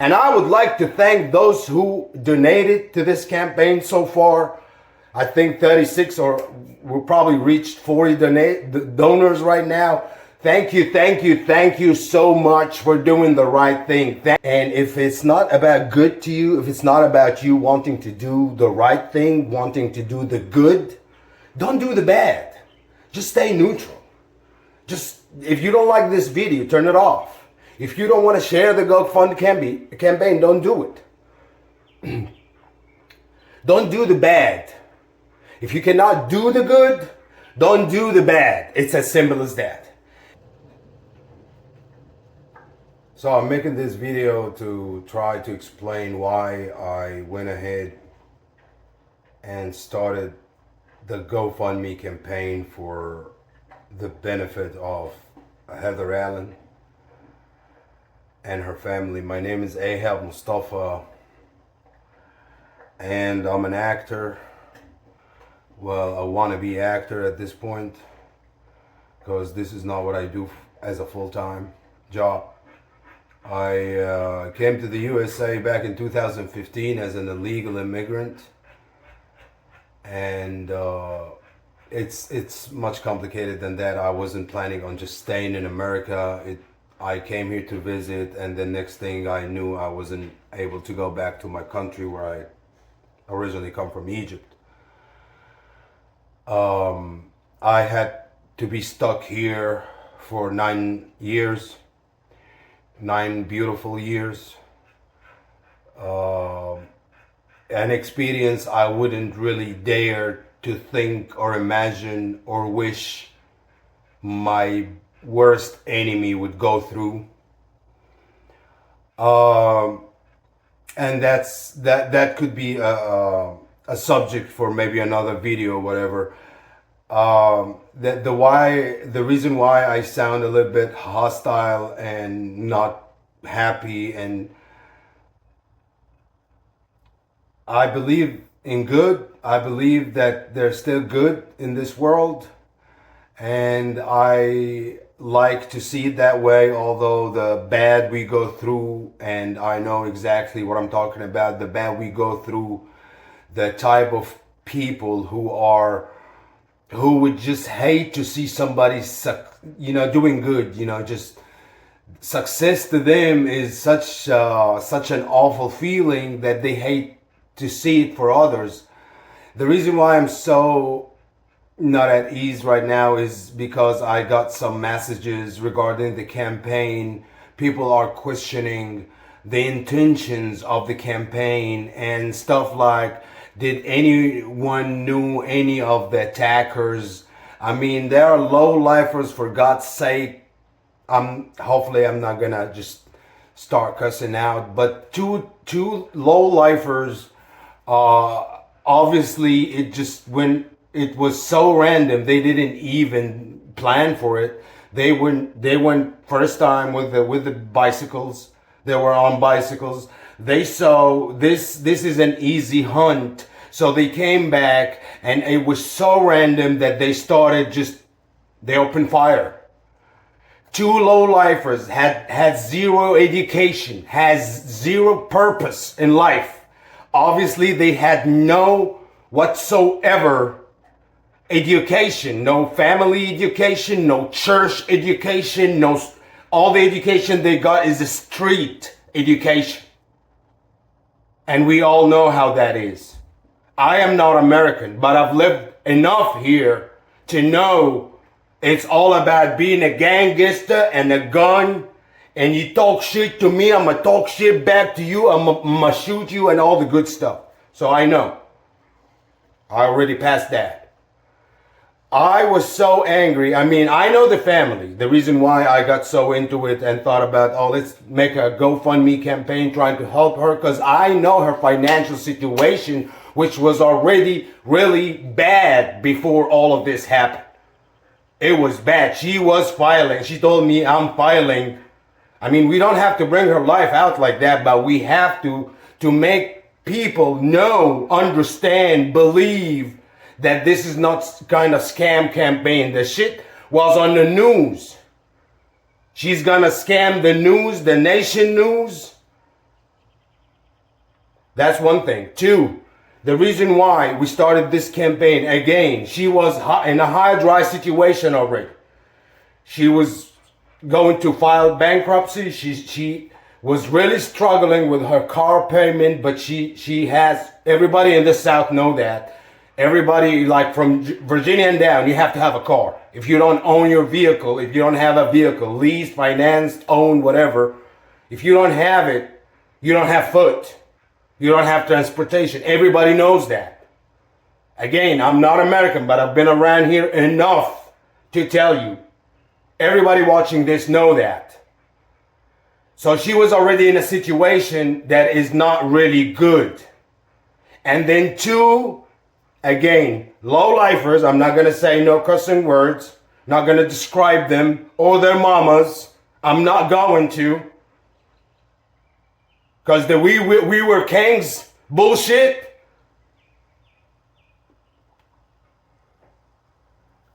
And I would like to thank those who donated to this campaign so far. I think 36 or we'll probably reached 40 donors right now. Thank you, thank you, thank you so much for doing the right thing. And if it's not about good to you, if it's not about you wanting to do the right thing, wanting to do the good, don't do the bad. Just stay neutral. Just, if you don't like this video, turn it off. If you don't want to share the GoFundMe campaign, don't do it. Don't do the bad. If you cannot do the good, don't do the bad. It's as simple as that. So I'm making this video to try to explain why I went ahead and started the GoFundMe campaign for the benefit of Heather Allen and her family. My name is Ahab Mustafa, and I'm an actor. Well, a wannabe actor at this point, because this is not what I do as a full-time job. I came to the USA back in 2015 as an illegal immigrant, and it's much complicated than that. I wasn't planning on just staying in America. I came here to visit, and the next thing I knew, I wasn't able to go back to my country where I originally come from, Egypt. I had to be stuck here for 9 years, 9 beautiful years. An experience I wouldn't really dare to think or imagine or wish my worst enemy would go through. And that could be a subject for maybe another video or whatever. The reason why I sound a little bit hostile and not happy, and I believe in good. I believe that there's still good in this world, and I like to see it that way, although the bad we go through, and I know exactly what I'm talking about, the bad we go through, the type of people who would just hate to see somebody doing good, just success to them is such an awful feeling that they hate to see it for others. The reason why I'm so not at ease right now is because I got some messages regarding the campaign. People are questioning the intentions of the campaign and stuff like, did anyone knew any of the attackers? I mean, there are low-lifers, for God's sake. Hopefully I'm not gonna just start cussing out, but two low-lifers, obviously it was so random, they didn't even plan for it. They went first time with the bicycles. They were on bicycles. They saw this is an easy hunt, so they came back, and it was so random that they opened fire. Two low-lifers had zero education, has zero purpose in life. Obviously they had no whatsoever education, no family education, no church education, all the education they got is a street education. And we all know how that is. I am not American, but I've lived enough here to know it's all about being a gangster and a gun. And you talk shit to me, I'm gonna talk shit back to you, I'm gonna shoot you and all the good stuff. So I know. I already passed that. I was so angry. I mean, I know the family. The reason why I got so into it and thought about, let's make a GoFundMe campaign trying to help her, because I know her financial situation, which was already really bad before all of this happened. It was bad. She was filing. She told me, I'm filing. I mean, we don't have to bring her life out like that, but we have to make people know, understand, believe that this is not kind of scam campaign. The shit was on the news. She's gonna scam the news, the nation news. That's one thing. Two, the reason why we started this campaign, again, she was in a high dry situation already. She was going to file bankruptcy. She was really struggling with her car payment, but she has, everybody in the South know that. Everybody, like from Virginia and down, you have to have a car. If you don't own your vehicle, if you don't have a vehicle, leased, financed, owned, whatever, if you don't have it, you don't have food. You don't have transportation. Everybody knows that. Again, I'm not American, but I've been around here enough to tell you. Everybody watching this know that. So she was already in a situation that is not really good. And then two, again, low-lifers, I'm not going to say no cussing words, not going to describe them or their mamas. I'm not going to. Because the we were kings bullshit.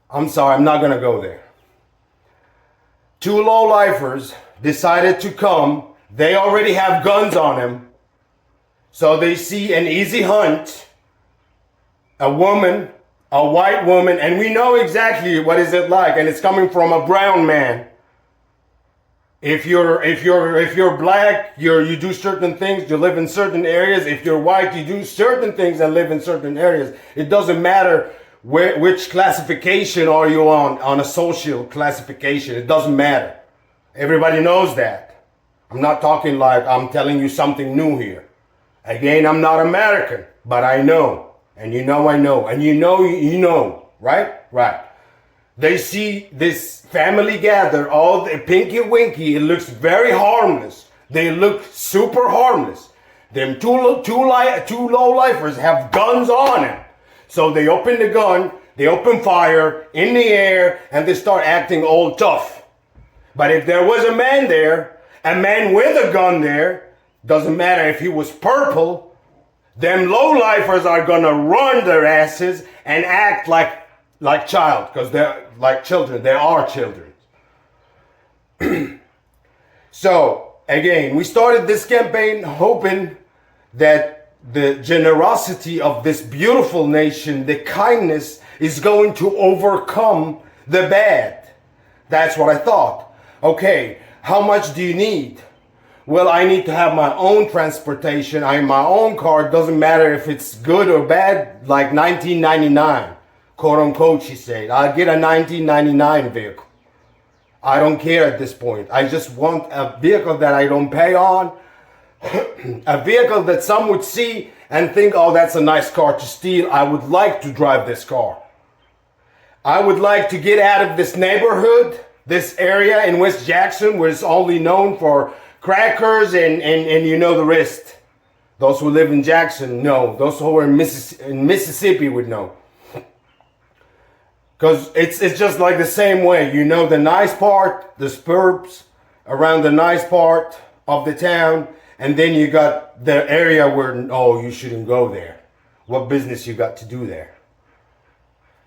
I'm sorry, I'm not going to go there. Two low-lifers decided to come. They already have guns on them. So they see an easy hunt. A woman, a white woman, and we know exactly what is it like, and it's coming from a brown man. If you're black, you do certain things, you live in certain areas. If you're white, you do certain things and live in certain areas. It doesn't matter which classification are you on a social classification. It doesn't matter. Everybody knows that. I'm not talking like I'm telling you something new here. Again, I'm not American, but I know. And you know I know. And you know, right? Right. They see this family gather, all the pinky winky. It looks very harmless. They look super harmless. Them two low-lifers have guns on them. So they open the gun, they open fire in the air, and they start acting all tough. But if there was a man there, a man with a gun there, doesn't matter if he was purple, them low-lifers are gonna run their asses and act like child, because they're like children. They are children. So, again, we started this campaign hoping that the generosity of this beautiful nation, the kindness, is going to overcome the bad. That's what I thought. Okay, how much do you need? Well, I need to have my own transportation. I have my own car. It doesn't matter if it's good or bad, like 1999. Quote unquote, she said. I'll get a 1999 vehicle. I don't care at this point. I just want a vehicle that I don't pay on. A vehicle that some would see and think, oh, that's a nice car to steal. I would like to drive this car. I would like to get out of this neighborhood, this area in West Jackson, where it's only known for crackers and you know the rest. Those who live in Jackson know. Those who are in Mississippi would know. Because it's just like the same way. You know the nice part, the suburbs around the nice part of the town. And then you got the area where, oh, you shouldn't go there. What business you got to do there?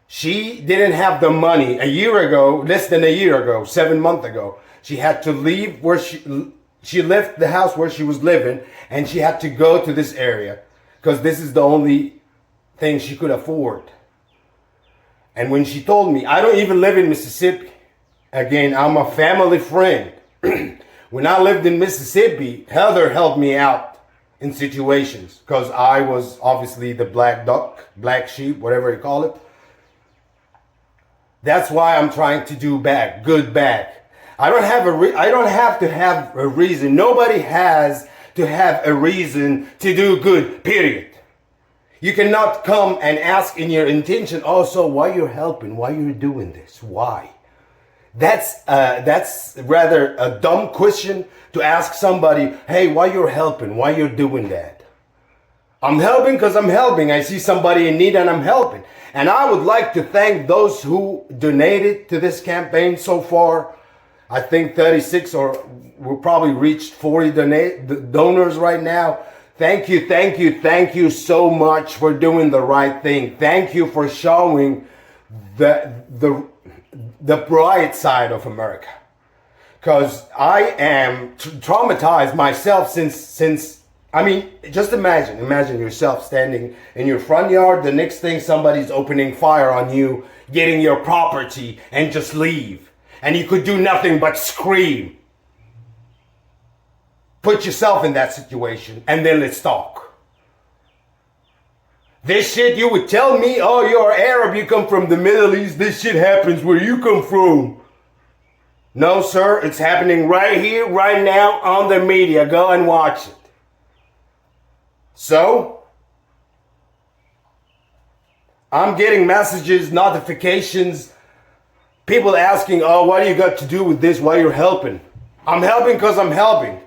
She didn't have the money a year ago, less than a year ago, 7 months ago. She had to leave where she left the house where she was living, and she had to go to this area because this is the only thing she could afford. And when she told me, I don't even live in Mississippi. Again, I'm a family friend. When I lived in Mississippi, Heather helped me out in situations because I was obviously the black duck, black sheep, whatever you call it. That's why I'm trying to do good back. I don't have to have a reason. Nobody has to have a reason to do good, period. You cannot come and ask in your intention, oh, so why you're helping? Why you're doing this? Why? That's rather a dumb question to ask somebody, hey, why you're helping? Why you're doing that? I'm helping because I'm helping. I see somebody in need and I'm helping. And I would like to thank those who donated to this campaign so far. I think 36 or we'll probably reached 40 donors right now. Thank you so much for doing the right thing. Thank you for showing the bright side of America. Because I am traumatized myself since I mean, just imagine yourself standing in your front yard. The next thing, somebody's opening fire on you, getting your property, and just leave. And you could do nothing but scream. Put yourself in that situation, and then let's talk. This shit, you would tell me, oh, you're Arab, you come from the Middle East, this shit happens where you come from. No, sir, it's happening right here, right now on the media. Go and watch it. So, I'm getting messages, notifications, people asking, oh, what do you got to do with this? Why you're helping? I'm helping because I'm helping.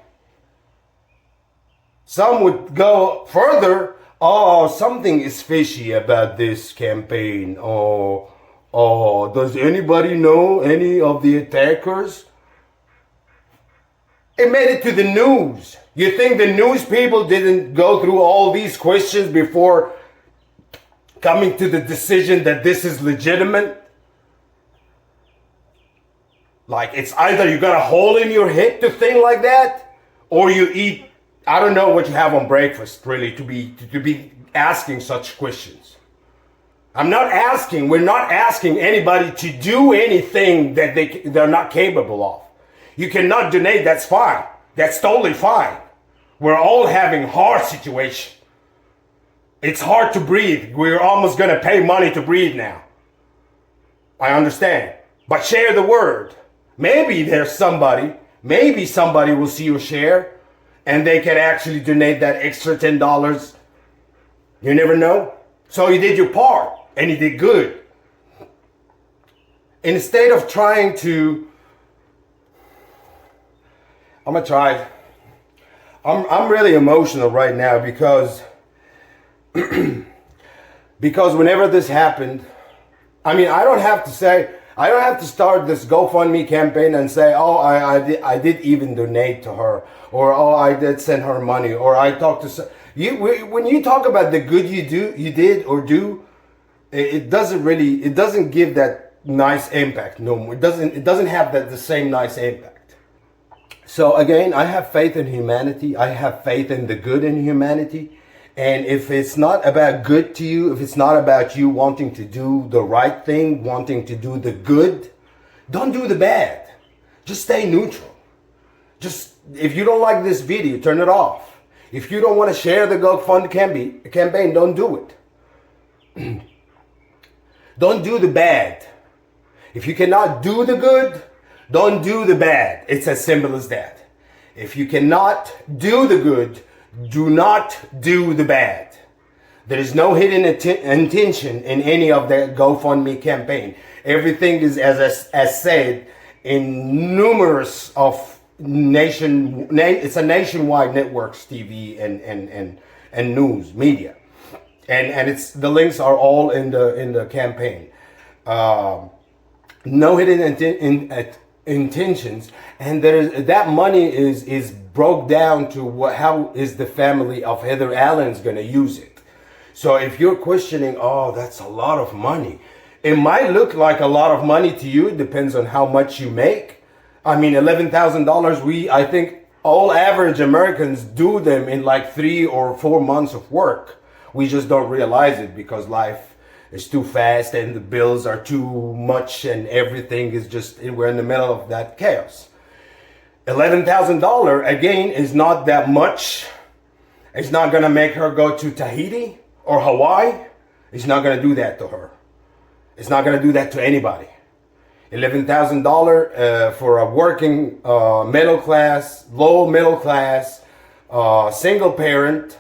Some would go further. Oh, something is fishy about this campaign. Oh, does anybody know any of the attackers? It made it to the news. You think the news people didn't go through all these questions before coming to the decision that this is legitimate? Like, it's either you got a hole in your head to think like that, or you eat, I don't know what you have on breakfast, really, to be asking such questions. We're not asking anybody to do anything that they're not capable of. You cannot donate, that's fine. That's totally fine. We're all having hard situation. It's hard to breathe. We're almost gonna pay money to breathe now. I understand. But share the word. Maybe somebody will see your share and they can actually donate that extra $10. You never know. So you did your part and you did good. Instead of trying to, I'm really emotional right now because whenever this happened, I mean, I don't have to start this GoFundMe campaign and say, oh, I did even donate to her, or oh, I did send her money, or I talked to when you talk about the good you did or do, it doesn't give that nice impact no more. It doesn't have the same nice impact. So again, I have faith in humanity. I have faith in the good in humanity. And if it's not about good to you, if it's not about you wanting to do the right thing, wanting to do the good, don't do the bad. Just stay neutral. Just, if you don't like this video, turn it off. If you don't want to share the GoFundMe campaign, don't do it. Don't do the bad. If you cannot do the good, don't do the bad. It's as simple as that. If you cannot do the good, do not do the bad. There is no hidden intention in any of the GoFundMe campaign. Everything is as said in numerous of it's a nationwide networks, TV and news media, and it's the links are all in the campaign. No hidden intentions, and that money is broke down to how is the family of Heather Allen's going to use it. So if you're questioning, oh, that's a lot of money, it might look like a lot of money to you. It depends on how much you make. I mean, $11,000, I think all average Americans do them in like 3 or 4 months of work. We just don't realize it because life is too fast and the bills are too much and everything is just, we're in the middle of that chaos. $11,000 again is not that much. It's not gonna make her go to Tahiti or Hawaii. It's not gonna do that to her. It's not gonna do that to anybody. $11,000 for a working middle class, low middle class, single parent.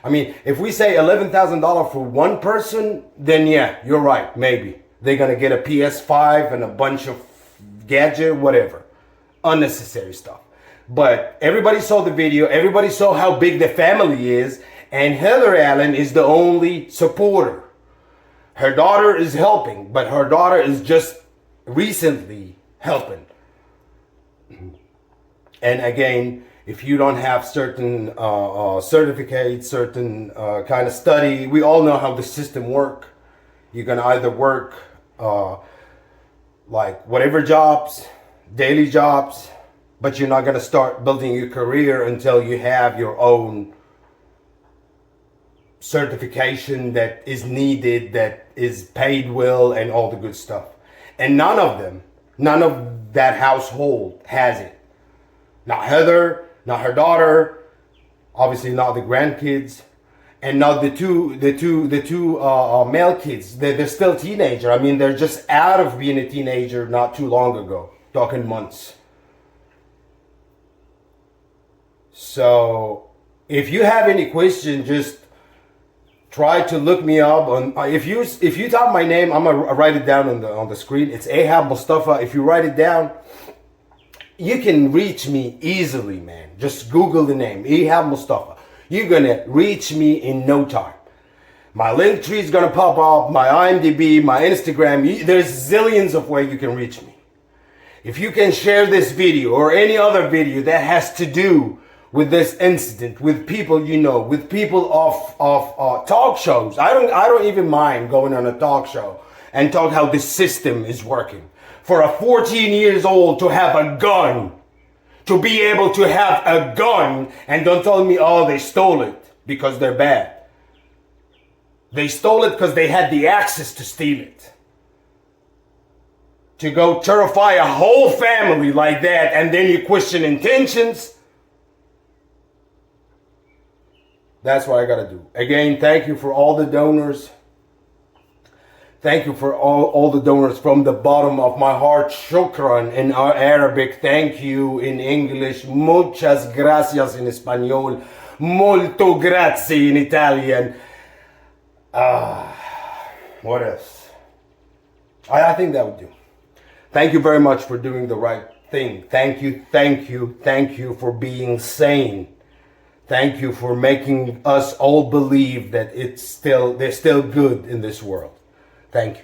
I mean, if we say $11,000 for one person, then yeah, you're right. Maybe they're gonna get a PS5 and a bunch of gadget, whatever. Unnecessary stuff. But everybody saw the video, everybody saw how big the family is, and Heather Allen is the only supporter. Her daughter is helping, but her daughter is just recently helping. And again, if you don't have certain certificates, certain kind of study, we all know how the system work. You're gonna either work like whatever jobs, daily jobs, but you're not going to start building your career until you have your own certification that is needed, that is paid well, and all the good stuff. And none of that household has it. Not Heather, not her daughter, obviously not the grandkids, and not the two male kids. They're still teenager. I mean, they're just out of being a teenager not too long ago, talking months. So if you have any question, just try to look me up on. If you type my name, I'm gonna write it down on the screen. It's Ahab Mustafa. If you write it down, you can reach me easily, man. Just Google the name, Ahab Mustafa. You're gonna reach me in no time. My link tree is gonna pop up, my IMDb, my Instagram. There's zillions of ways you can reach me. If you can share this video or any other video that has to do with this incident, with people you know, with people of talk shows. I don't even mind going on a talk show and talk how the system is working. For a 14 years old to have a gun, to be able to have a gun, and don't tell me, oh, they stole it because they're bad. They stole it because they had the access to steal it. To go terrify a whole family like that, and then you question intentions. That's what I gotta do. Again, thank you for all the donors. Thank you for all the donors from the bottom of my heart. Shukran in Arabic. Thank you in English. Muchas gracias in Espanol. Molto grazie in Italian. What else? I think that would do. Thank you very much for doing the right thing. Thank you for being sane. Thank you for making us all believe that there's still good in this world. Thank you.